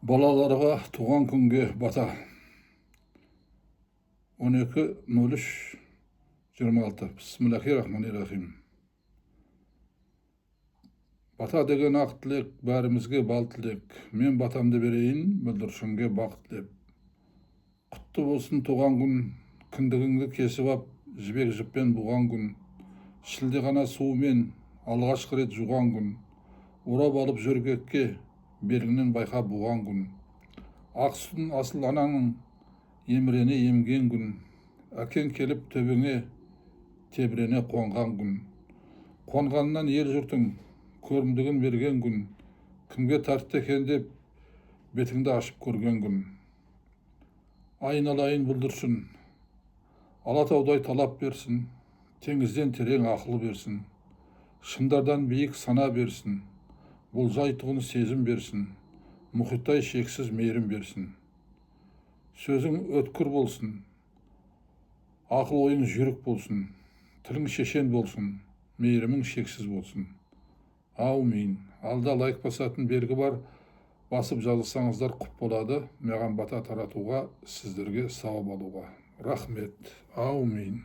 Балаларға туған күнге бата 12.03.26. Бисмиллахиррахманиррахим. Бата деген ақ тілек, бәрімізге бал тілек. Мен батамды берейін, бүлдіршінге бақыт деп. Құтты болсын туған күн, кіндігіңді кесіп ап, жібек жіппен буған күн. Шілде ғана суымен алғашқы рет жуған күн. Орап алып жөргекке, белгінен байқа буған күн. Ақ сүтін асыл ананың емірене емген күн. Әкең келіп төбеңе тебірене қонған күн. Қонғаннан ел жұртың көрімдігін берген күн. Кімге тартты екен деп бетіңді ашып көрген күн. Айналайын бүлдіршін, Алатаудай талап берсін, теңізден терең ақыл берсін, шыңдардан биік сана берсін, болжайтұғын сезім берсін, мұхиттай шексіз мейірім берсін. Сөзің өткір болсын, ақыл ойың жүйрік болсын, тілің шешен болсын, мейірімің шексіз болсын. Аумин. Алда лайк басатын белгі бар, басып жазылсаңыздар құп болады. Маған бата таратуға, сіздерге сауап алуға. Рахмет. Аумин.